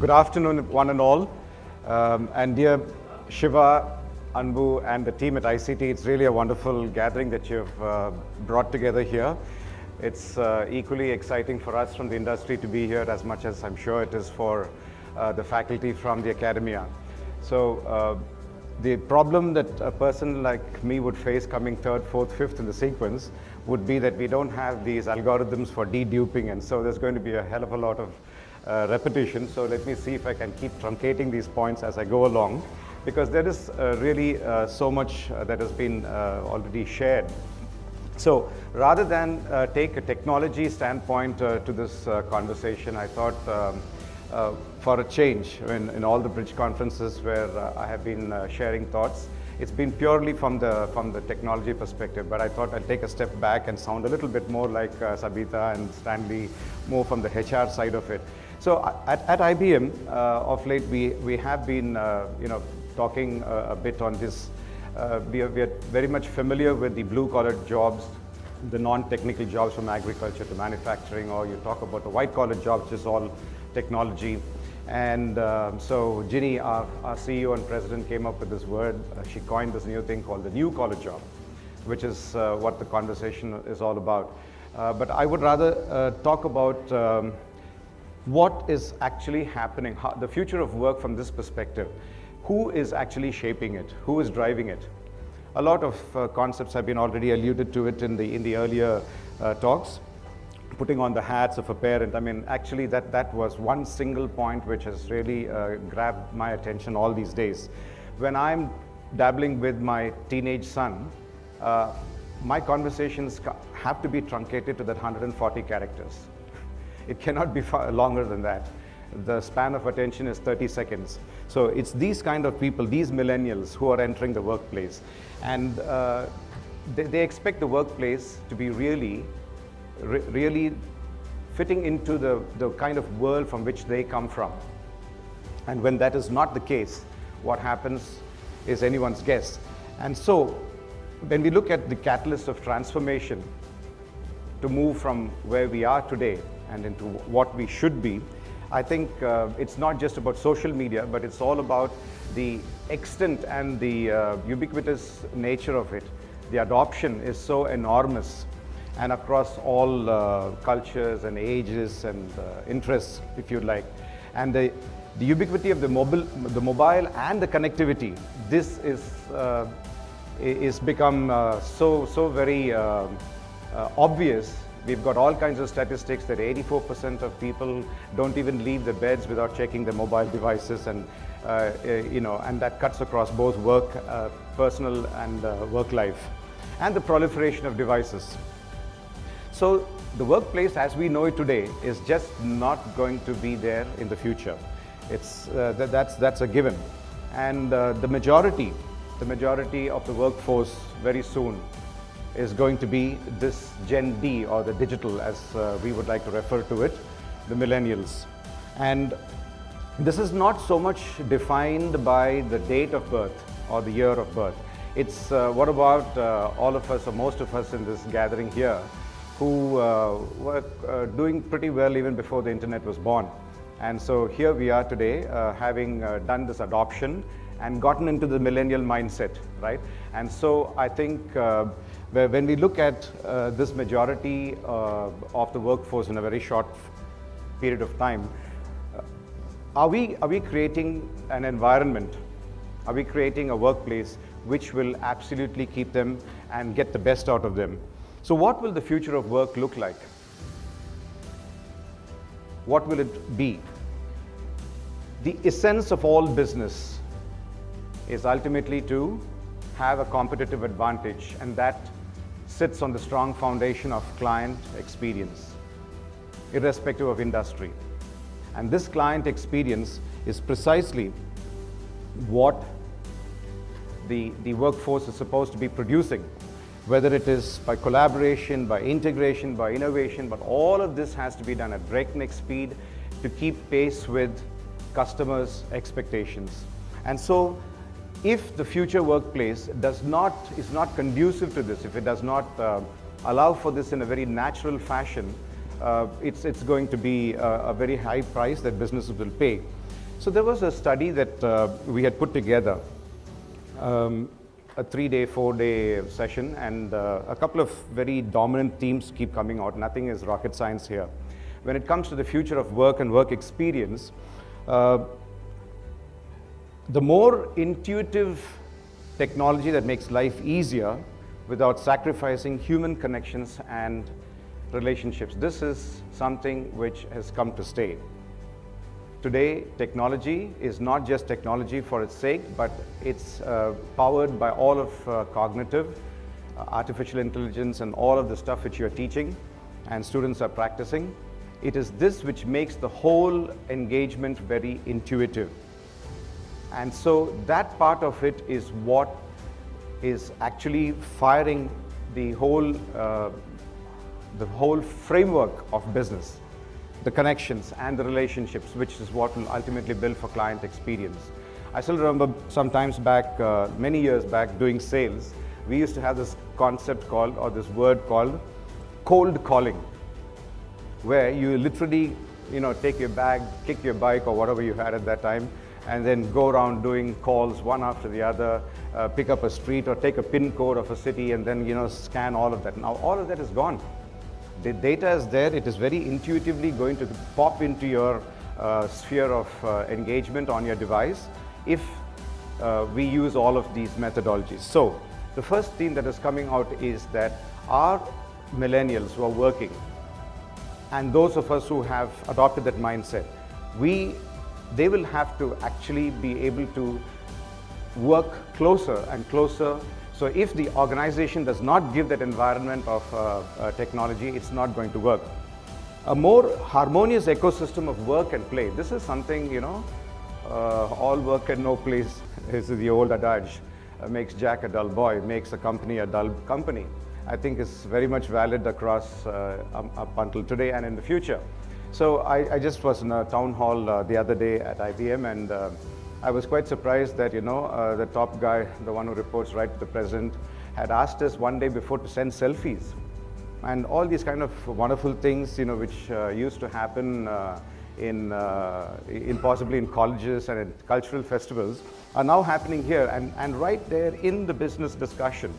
Good afternoon, one and all. And dear Shiva, Anbu, and the team at ICT, it's really a wonderful gathering that you've brought together here. It's equally exciting for us from the industry to be here as much as I'm sure it is for the faculty from the academia. So the problem that a person like me would face coming third, fourth, fifth in the sequence would be that we don't have these algorithms for deduping, and so there's going to be a hell of a lot of repetition. So let me see if I can keep truncating these points as I go along, because there is really so much that has been already shared. So rather than take a technology standpoint to this conversation, I thought for a change, in all the bridge conferences where I have been sharing thoughts, it's been purely from the technology perspective, but I thought I'd take a step back and sound a little bit more like Sabita and Stanley, more from the HR side of it. So at IBM, of late, we have been talking a bit on this. We are very much familiar with the blue-collar jobs, the non-technical jobs from agriculture to manufacturing, or you talk about the white-collar jobs, which is all technology. And so Ginny, our CEO and president, came up with this word. She coined this new thing called the new-collar job, which is what the conversation is all about. But I would rather talk about what is actually happening, the future of work from this perspective. Who is actually shaping it? Who is driving it? A lot of concepts have been already alluded to it in the earlier talks. Putting on the hats of a parent. I mean, actually that was one single point which has really grabbed my attention all these days. When I'm dabbling with my teenage son, my conversations have to be truncated to that 140 characters. It cannot be far longer than that. The span of attention is 30 seconds. So it's these kind of people, these millennials, who are entering the workplace. And they expect the workplace to be really fitting into the kind of world from which they come from. And when that is not the case, what happens is anyone's guess. And so when we look at the catalyst of transformation to move from where we are today and into what we should be, I think it's not just about social media, but it's all about the extent and the ubiquitous nature of it. The adoption is so enormous, and across all cultures and ages and interests, if you like. And the ubiquity of the mobile and the connectivity, this is become so very obvious. We've got all kinds of statistics that 84% of people don't even leave their beds without checking their mobile devices, and and that cuts across both work, personal and work life, and the proliferation of devices. So the workplace as we know it today is just not going to be there in the future. It's that's a given, and the majority of the workforce very soon is going to be this Gen D, or the digital, as we would like to refer to it, the millennials. And this is not so much defined by the date of birth or the year of birth. It's what about all of us, or most of us in this gathering here, who were doing pretty well even before the internet was born. And so here we are today, having done this adoption and gotten into the millennial mindset, right? And so I think when we look at this majority of the workforce in a very short period of time, are we creating an environment? Are we creating a workplace which will absolutely keep them and get the best out of them? So what will the future of work look like? What will it be? The essence of all business is ultimately to have a competitive advantage, and that sits on the strong foundation of client experience, irrespective of industry. And this client experience is precisely what the workforce is supposed to be producing, whether it is by collaboration, by integration, by innovation, but all of this has to be done at breakneck speed to keep pace with customers' expectations. And so if the future workplace is not conducive to this, if it does not allow for this in a very natural fashion, it's going to be a very high price that businesses will pay. So there was a study that we had put together, a 3-day, 4-day session, and a couple of very dominant themes keep coming out. Nothing is rocket science here. When it comes to the future of work and work experience, the more intuitive technology that makes life easier without sacrificing human connections and relationships. This is something which has come to stay. Today, technology is not just technology for its sake, but it's powered by all of cognitive, artificial intelligence, and all of the stuff which you're teaching and students are practicing. It is this which makes the whole engagement very intuitive. And so that part of it is what is actually firing the whole framework of business, the connections and the relationships, which is what will ultimately build for client experience. I still remember sometimes back, many years back, doing sales, we used to have this concept called, or this word called, cold calling, where you literally, take your bag, kick your bike or whatever you had at that time, and then go around doing calls one after the other, pick up a street or take a pin code of a city and then, scan all of that. Now, all of that is gone. The data is there. It is very intuitively going to pop into your sphere of engagement on your device if we use all of these methodologies. So the first theme that is coming out is that our millennials who are working, and those of us who have adopted that mindset, they will have to actually be able to work closer and closer. So if the organization does not give that environment of technology, it's not going to work. A more harmonious ecosystem of work and play. This is something, all work and no play is the old adage. Makes Jack a dull boy, makes a company a dull company. I think is very much valid across up until today and in the future. So I just was in a town hall the other day at IBM, and I was quite surprised that, the top guy, the one who reports right to the president, had asked us one day before to send selfies. And all these kind of wonderful things, which used to happen in possibly in colleges and in cultural festivals, are now happening here. And right there in the business discussion,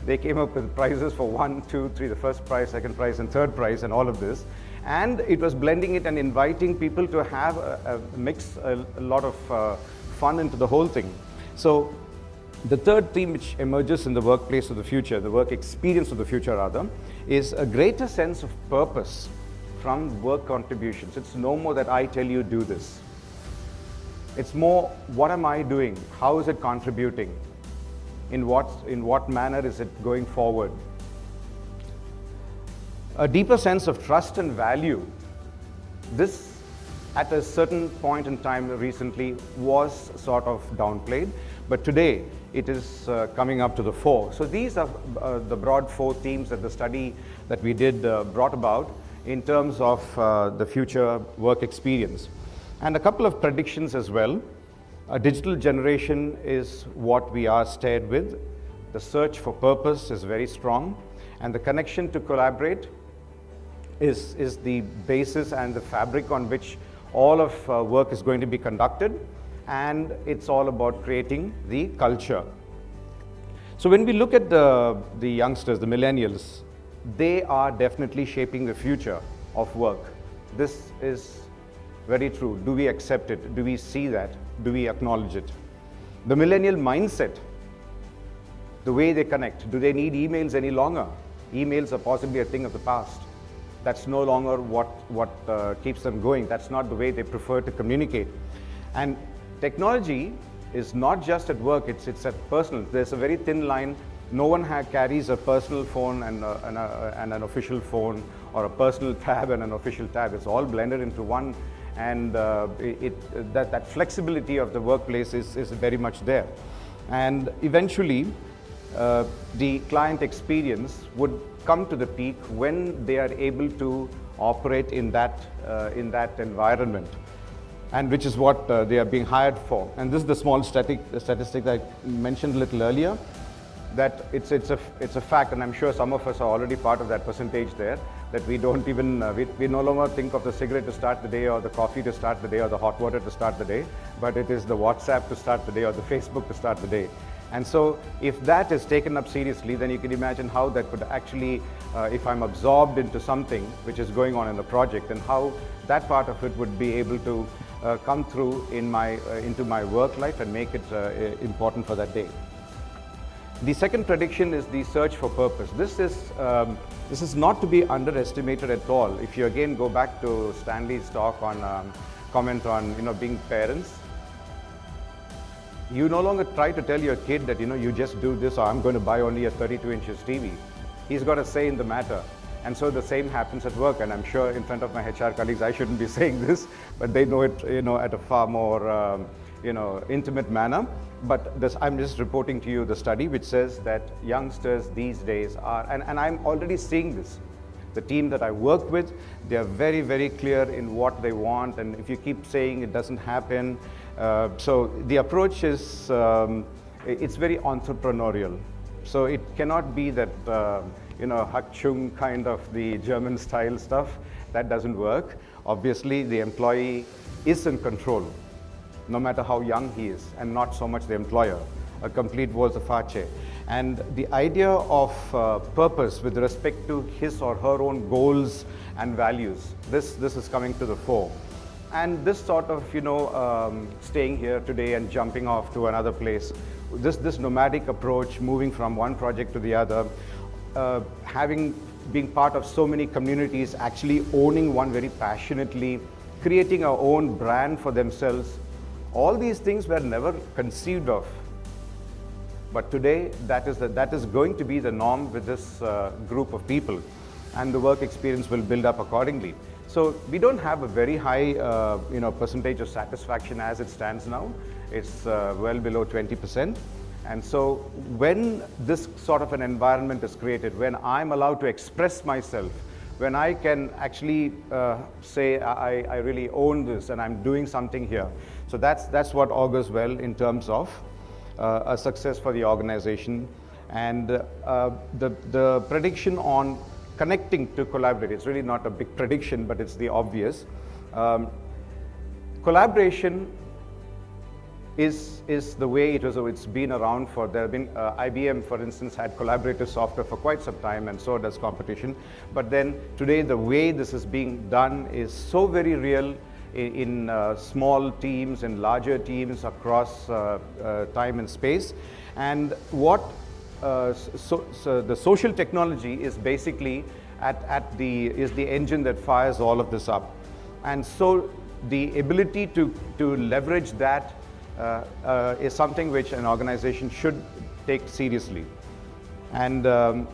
they came up with prizes for 1, 2, 3, the first prize, second prize, and third prize, and all of this. And it was blending it and inviting people to have a lot of fun into the whole thing. So the third theme which emerges in the workplace of the future, the work experience of the future rather, is a greater sense of purpose from work contributions. It's no more that I tell you do this. It's more, what am I doing? How is it contributing? In what manner is it going forward? A deeper sense of trust and value. This, at a certain point in time recently, was sort of downplayed, but today it is coming up to the fore. So these are the broad 4 themes that the study that we did brought about in terms of the future work experience. And a couple of predictions as well. A digital generation is what we are stared with. The search for purpose is very strong, and the connection to collaborate is the basis and the fabric on which all of work is going to be conducted, and it's all about creating the culture. So when we look at the youngsters, the millennials, they are definitely shaping the future of work. This is very true. Do we accept it? Do we see that? Do we acknowledge it? The millennial mindset, the way they connect. Do they need emails any longer? Emails are possibly a thing of the past. That's no longer what keeps them going. That's not the way they prefer to communicate. And technology is not just at work, it's at personal. There's a very thin line. No one carries a personal phone and an official phone, or a personal tab and an official tab. It's all blended into one, and that flexibility of the workplace is very much there. And eventually, the client experience would come to the peak when they are able to operate in that environment, and which is what they are being hired for. And this is the small statistic that I mentioned a little earlier, that it's a fact, and I'm sure some of us are already part of that percentage there, that we don't even, we no longer think of the cigarette to start the day or the coffee to start the day or the hot water to start the day, but it is the WhatsApp to start the day or the Facebook to start the day. And so if that is taken up seriously, then you can imagine how that could actually, if I'm absorbed into something which is going on in the project, and how that part of it would be able to come through in into my work life and make it important for that day. The second prediction is the search for purpose. This is not to be underestimated at all. If you again go back to Stanley's talk on comment on being parents, you no longer try to tell your kid that you just do this, or I'm going to buy only a 32 inches TV. He's got a say in the matter. And so the same happens at work, and I'm sure in front of my HR colleagues I shouldn't be saying this, but they know it at a far more intimate manner. But I'm just reporting to you the study which says that youngsters these days are, and I'm already seeing this. The team that I work with, they are very, very clear in what they want, and if you keep saying it doesn't happen, so the approach is, it's very entrepreneurial. So it cannot be that, Hachung kind of the German style stuff. That doesn't work. Obviously, the employee is in control, no matter how young he is, and not so much the employer. A complete volte-face. And the idea of purpose with respect to his or her own goals and values, this is coming to the fore. And this sort of, staying here today and jumping off to another place, this nomadic approach, moving from one project to the other, being part of so many communities, actually owning one very passionately, creating our own brand for themselves, all these things were never conceived of. But today, that is going to be the norm with this group of people, and the work experience will build up accordingly. So we don't have a very high, percentage of satisfaction as it stands now. It's well below 20%. And so when this sort of an environment is created, when I'm allowed to express myself, when I can actually say I really own this and I'm doing something here, so that's what augurs well in terms of a success for the organization. And the prediction on connecting to collaborate, it's really not a big prediction, but it's the obvious. Collaboration is the way it's been around for, there have been, IBM for instance had collaborative software for quite some time, and so does competition. But then today the way this is being done is so very real in small teams and larger teams across time and space. And what so the social technology is basically is the engine that fires all of this up. And so the ability to leverage that is something which an organization should take seriously. And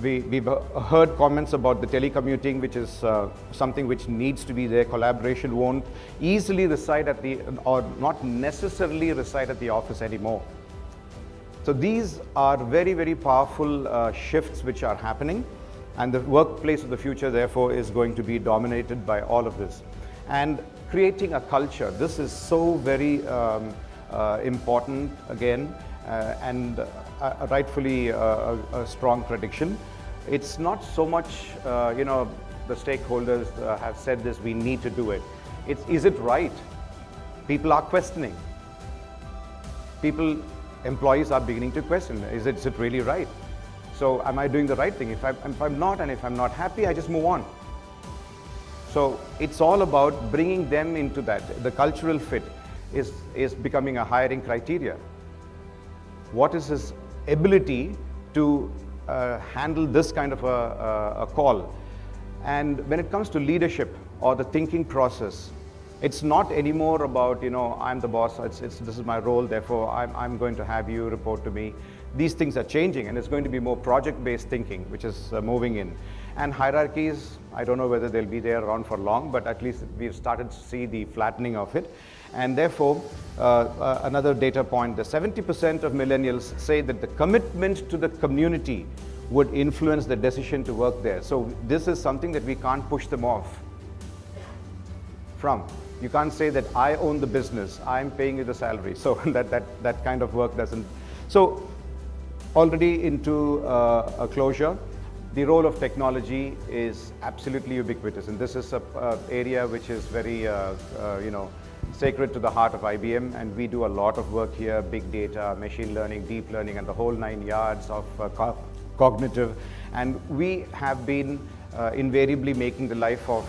we've heard comments about the telecommuting, which is something which needs to be there. Collaboration won't easily reside at or not necessarily reside at the office anymore. So these are very, very powerful shifts which are happening, and the workplace of the future therefore is going to be dominated by all of this. And creating a culture, this is so very important again, and rightfully a strong prediction. It's not so much, the stakeholders have said this, we need to do it. Is it right? People are questioning. Employees are beginning to question, is it really right? So am I doing the right thing? If I'm not, and if I'm not happy, I just move on. So it's all about bringing them into that. The cultural fit is becoming a hiring criteria. What is his ability to handle this kind of a call? And when it comes to leadership or the thinking process, it's not anymore about, I'm the boss, this is my role, therefore I'm going to have you report to me. These things are changing, and it's going to be more project-based thinking, which is moving in. And hierarchies, I don't know whether they'll be there around for long, but at least we've started to see the flattening of it. And therefore, another data point, the 70% of millennials say that the commitment to the community would influence the decision to work there. So this is something that we can't push them off from. You can't say that I own the business, I'm paying you the salary. So that kind of work doesn't. So already into a closure, the role of technology is absolutely ubiquitous, and this is an area which is very, sacred to the heart of IBM, and we do a lot of work here, big data, machine learning, deep learning, and the whole 9 yards of cognitive, and we have been invariably making the life of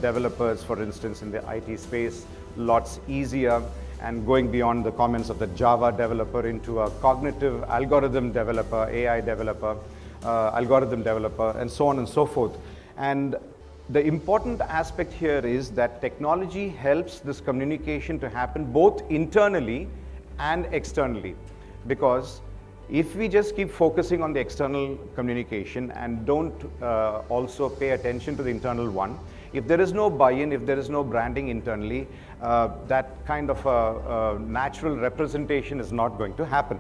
developers, for instance, in the IT space, lots easier, and going beyond the comments of the Java developer into a cognitive algorithm developer, AI developer, algorithm developer, and so on and so forth. And the important aspect here is that technology helps this communication to happen both internally and externally, because if we just keep focusing on the external communication and don't also pay attention to the internal one, if there is no buy-in, if there is no branding internally, that kind of natural representation is not going to happen.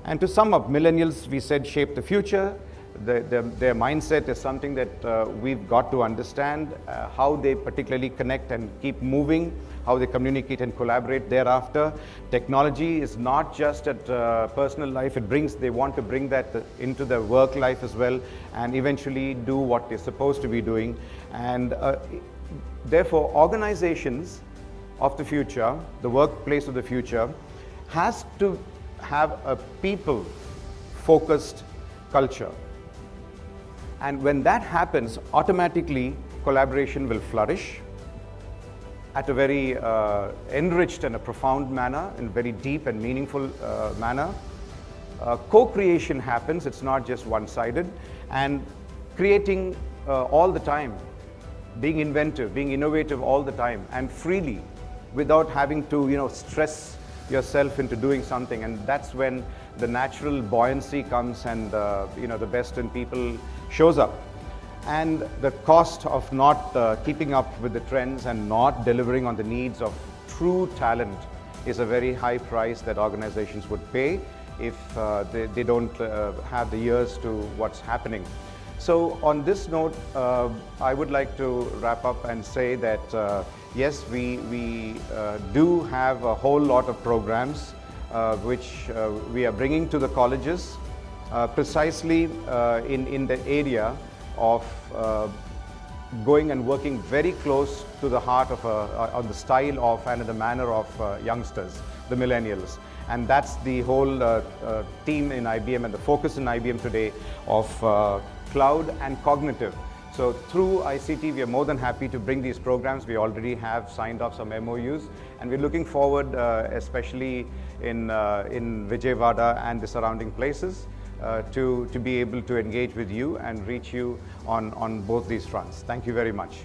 And to sum up, millennials, we said, shape the future. Their mindset is something that we've got to understand, how they particularly connect and keep moving, how they communicate and collaborate thereafter. Technology is not just at personal life, they want to bring that into their work life as well, and eventually do what they're supposed to be doing. And therefore, organizations of the future, the workplace of the future, has to have a people-focused culture. And when that happens, automatically collaboration will flourish at a very enriched and a profound manner, in a very deep and meaningful manner. Co-creation happens, it's not just one-sided, and creating all the time, being inventive, being innovative all the time, and freely, without having to stress yourself into doing something. And that's when the natural buoyancy comes, and the best in people shows up. And the cost of not keeping up with the trends and not delivering on the needs of true talent is a very high price that organizations would pay if they don't have the ears to what's happening. So on this note, I would like to wrap up and say that yes, we do have a whole lot of programs which we are bringing to the colleges, precisely in the area of going and working very close to the heart of on the style of and the manner of youngsters, the millennials. And that's the whole team in IBM and the focus in IBM today of cloud and cognitive. So through ICT, we are more than happy to bring these programs. We already have signed off some MOUs, and we're looking forward, especially in Vijayawada and the surrounding places, to be able to engage with you and reach you on both these fronts. Thank you very much.